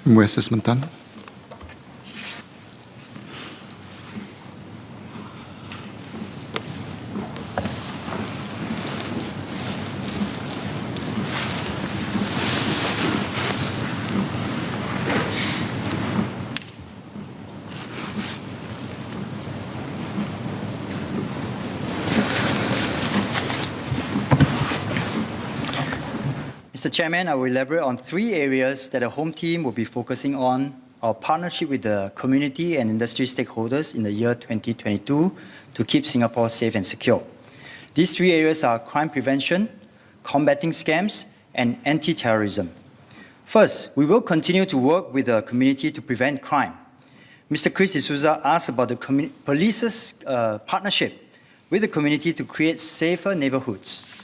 Where's Desmond Tan? Mr. Chairman, I will elaborate on 3 areas that the Home Team will be focusing on: our partnership with the community and industry stakeholders in the year 2022 to keep Singapore safe and secure. These 3 areas are crime prevention, combating scams, and anti-terrorism. First, we will continue to work with the community to prevent crime. Mr. Chris D'Souza asked about the police's partnership with the community to create safer neighborhoods.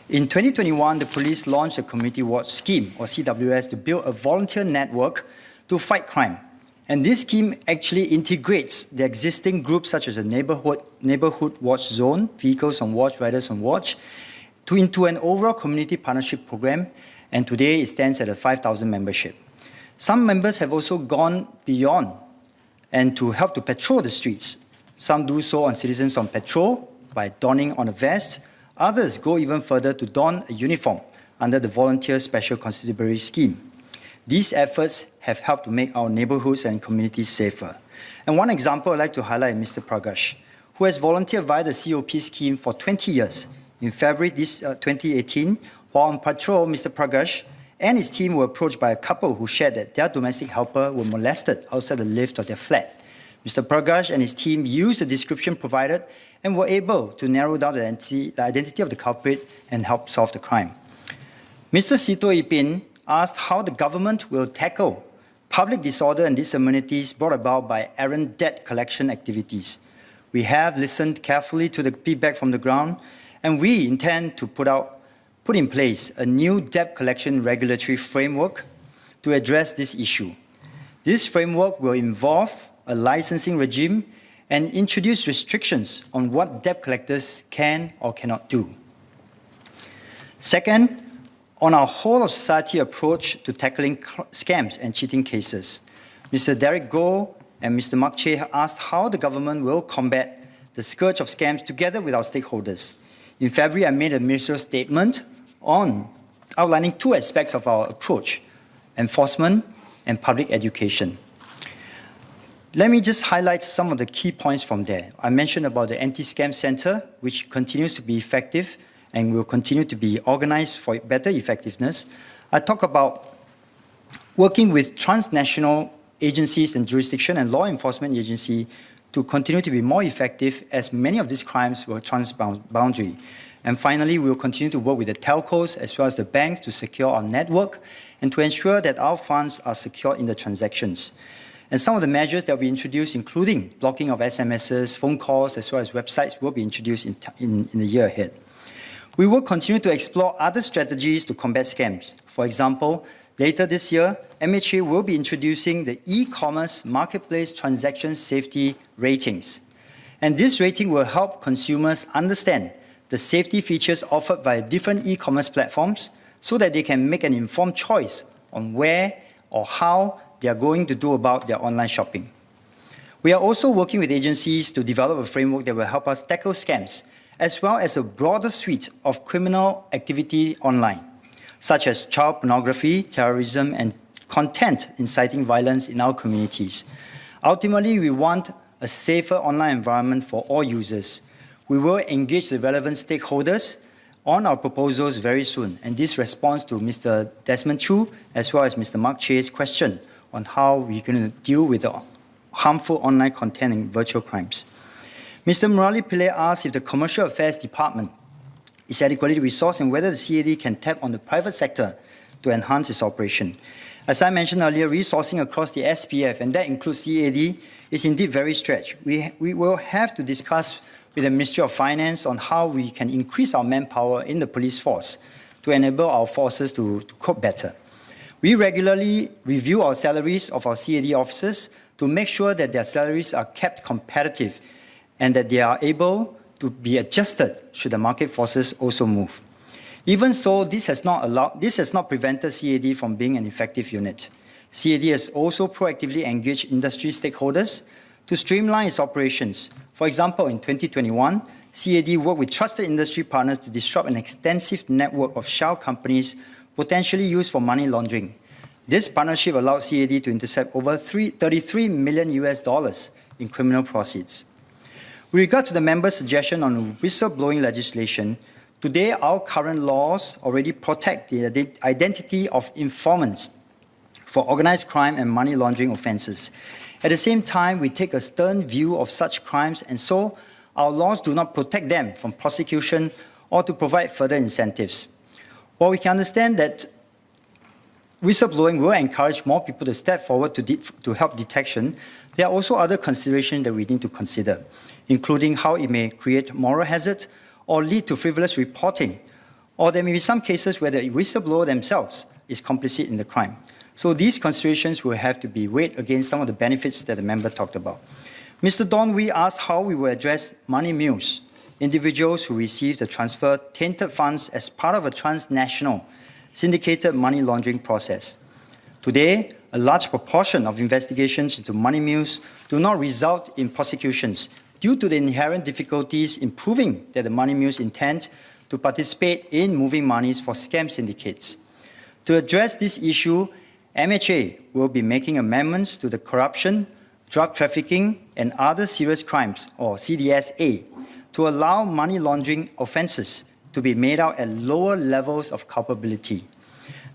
In 2021, the police launched a Community Watch Scheme, or CWS, to build a volunteer network to fight crime. And this scheme actually integrates the existing groups such as the Neighborhood Watch Zone, Vehicles on Watch, Riders on Watch, into an overall community partnership program, and today it stands at a 5,000 membership. Some members have also gone beyond and to help to patrol the streets. Some do so on Citizens on Patrol by donning on a vest. Others go even further to don a uniform under the Volunteer Special Constabulary Scheme. These efforts have helped to make our neighborhoods and communities safer. And one example I'd like to highlight is Mr. Prakash, who has volunteered via the COP scheme for 20 years. In February 2018, while on patrol, Mr. Prakash and his team were approached by a couple who shared that their domestic helper were molested outside the lift of their flat. Mr. Prakash and his team used the description provided and were able to narrow down the identity of the culprit and help solve the crime. Mr. Sito Ipin asked how the government will tackle public disorder and disamenities brought about by errant debt collection activities. We have listened carefully to the feedback from the ground, and we intend to put in place a new debt collection regulatory framework to address this issue. This framework will involve a licensing regime and introduce restrictions on what debt collectors can or cannot do. Second, on our whole of society approach to tackling scams and cheating cases, Mr. Derek Goh and Mr. Mak Cheh asked how the government will combat the scourge of scams together with our stakeholders. In February, I made a ministerial statement on outlining 2 aspects of our approach: enforcement and public education. Let me just highlight some of the key points from there. I mentioned about the Anti-Scam Center, which continues to be effective and will continue to be organized for better effectiveness. I talk about working with transnational agencies and jurisdiction and law enforcement agency to continue to be more effective, as many of these crimes were transboundary. And finally, we will continue to work with the telcos as well as the banks to secure our network and to ensure that our funds are secure in the transactions. And some of the measures that we introduced, including blocking of SMSs, phone calls, as well as websites, will be introduced in the year ahead. We will continue to explore other strategies to combat scams. For example, later this year, MHA will be introducing the e-commerce marketplace transaction safety ratings. And this rating will help consumers understand the safety features offered by different e-commerce platforms so that they can make an informed choice on where or how they are going to do about their online shopping. We are also working with agencies to develop a framework that will help us tackle scams, as well as a broader suite of criminal activity online, such as child pornography, terrorism, and content inciting violence in our communities. Ultimately, we want a safer online environment for all users. We will engage the relevant stakeholders on our proposals very soon, and this responds to Mr. Desmond Chu, as well as Mr. Mak Cheh's question on how we're going to deal with the harmful online content and virtual crimes. Mr. Murali Pillai asked if the Commercial Affairs Department is adequately resourced and whether the CAD can tap on the private sector to enhance its operation. As I mentioned earlier, resourcing across the SPF, and that includes CAD, is indeed very stretched. We will have to discuss with the Ministry of Finance on how we can increase our manpower in the police force to enable our forces to cope better. We regularly review our salaries of our CAD officers to make sure that their salaries are kept competitive and that they are able to be adjusted should the market forces also move. Even so, this has not prevented CAD from being an effective unit. CAD has also proactively engaged industry stakeholders to streamline its operations. For example, in 2021, CAD worked with trusted industry partners to disrupt an extensive network of shell companies potentially used for money laundering. This partnership allowed CAD to intercept over $33 million in criminal proceeds. With regard to the member's suggestion on whistleblowing legislation, today our current laws already protect the identity of informants for organized crime and money laundering offenses. At the same time, we take a stern view of such crimes, and so our laws do not protect them from prosecution or to provide further incentives. While we can understand that whistleblowing will encourage more people to step forward to help detection, there are also other considerations that we need to consider, including how it may create moral hazard or lead to frivolous reporting, or there may be some cases where the whistleblower themselves is complicit in the crime. So these considerations will have to be weighed against some of the benefits that the member talked about. Mr. Don Wee asked how we will address money mules, individuals who receive the transfer tainted funds as part of a transnational syndicated money laundering process. Today, a large proportion of investigations into money mules do not result in prosecutions due to the inherent difficulties in proving that the money mules intend to participate in moving monies for scam syndicates. To address this issue, MHA will be making amendments to the Corruption, Drug Trafficking, and Other Serious Crimes, or CDS-A, to allow money laundering offenses to be made out at lower levels of culpability.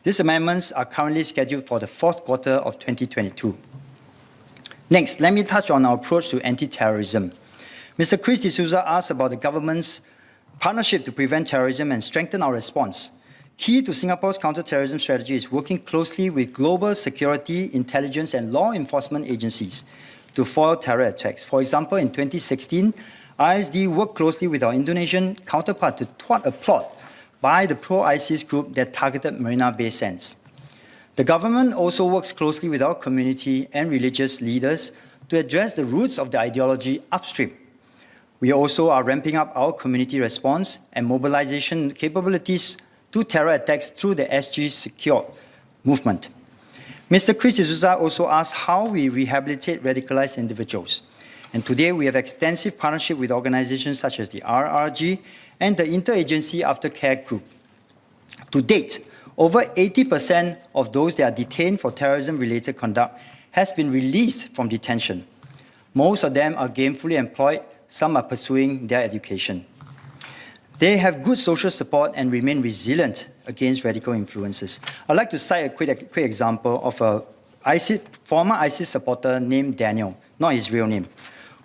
These amendments are currently scheduled for the fourth quarter of 2022. Next, let me touch on our approach to anti-terrorism. Mr. Chris D'Souza asked about the government's partnership to prevent terrorism and strengthen our response. Key to Singapore's counter-terrorism strategy is working closely with global security, intelligence, and law enforcement agencies to foil terror attacks. For example, in 2016, ISD worked closely with our Indonesian counterpart to thwart a plot by the pro-ISIS group that targeted Marina Bay Sands. The government also works closely with our community and religious leaders to address the roots of the ideology upstream. We also are ramping up our community response and mobilization capabilities to terror attacks through the SG Secure movement. Mr. Chris D'Souza also asked how we rehabilitate radicalized individuals. And today we have extensive partnership with organizations such as the RRG and the Interagency Aftercare Group. To date, over 80% of those that are detained for terrorism-related conduct has been released from detention. Most of them are gainfully employed, some are pursuing their education. They have good social support and remain resilient against radical influences. I'd like to cite a quick example of a former ISIS supporter named Daniel, not his real name,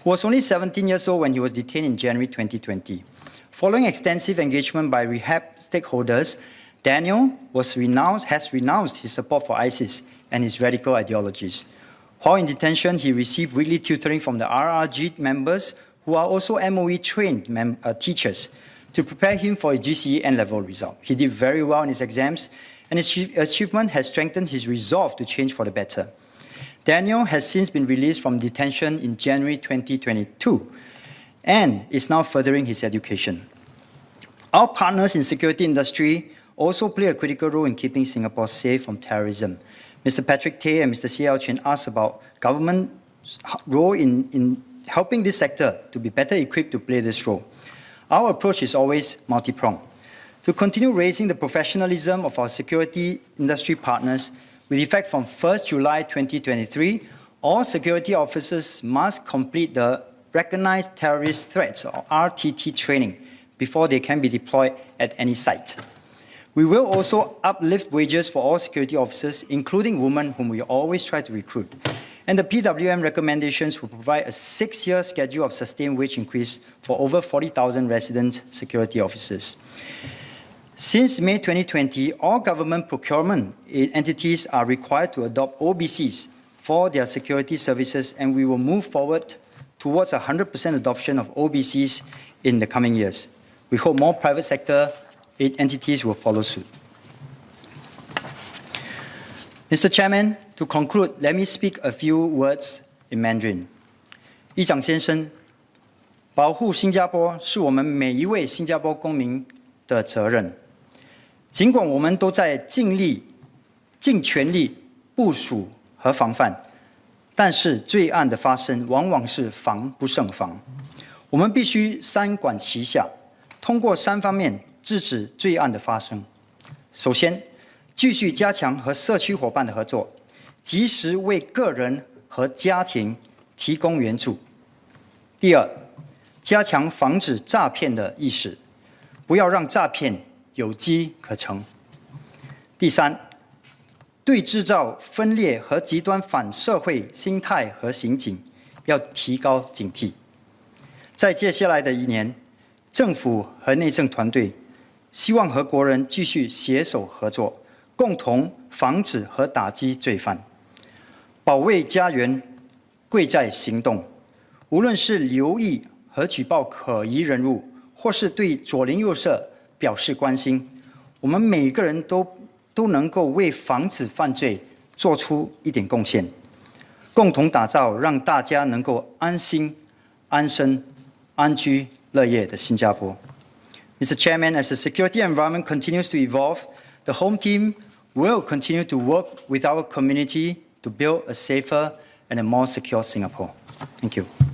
who was only 17 years old when he was detained in January 2020. Following extensive engagement by rehab stakeholders, Daniel has renounced his support for ISIS and his radical ideologies. While in detention, he received weekly tutoring from the RRG members, who are also MOE-trained teachers, to prepare him for his GCE N-level result. He did very well in his exams, and his achievement has strengthened his resolve to change for the better. Daniel has since been released from detention in January 2022 and is now furthering his education. Our partners in security industry also play a critical role in keeping Singapore safe from terrorism. Mr. Patrick Tay and Mr. C.L. Chen asked about government's role in helping this sector to be better equipped to play this role. Our approach is always multi-pronged. To continue raising the professionalism of our security industry partners, with effect from 1st July 2023, all security officers must complete the Recognized Terrorist Threats, or RTT training, before they can be deployed at any site. We will also uplift wages for all security officers, including women whom we always try to recruit. And the PWM recommendations will provide a 6-year schedule of sustained wage increase for over 40,000 resident security officers. Since May 2020, all government procurement entities are required to adopt OBCs for their security services, and we will move forward towards 100% adoption of OBCs in the coming years. We hope more private sector entities will follow suit. Mr. Chairman, to conclude, let me speak a few words in Mandarin. 议长先生，保护新加坡是我们每一位新加坡公民的责任。尽管我们都在尽全力部署和防范，但是罪案的发生往往是防不胜防。我们必须三管齐下，通过3方面制止罪案的发生。首先，继续加强和社区伙伴的合作，及时为个人和家庭提供援助。第二，加强防止诈骗的意识，不要让诈骗有机可乘。第三，对制造分裂和极端反社会心态和刑警要提高警惕。在接下来的1年，政府和内政团队希望和国人继续携手合作，共同防止和打击罪犯，保卫家园，贵在行动。无论是留意和举报可疑人物，或是对左邻右舍表示关心，我们每个人都能够为防止犯罪做出一点贡献，共同打造让大家能够安心、安身、安居乐业的新加坡。Mr. Chairman, as the security environment continues to evolve, the Home Team will continue to work with our community to build a safer and a more secure Singapore. Thank you.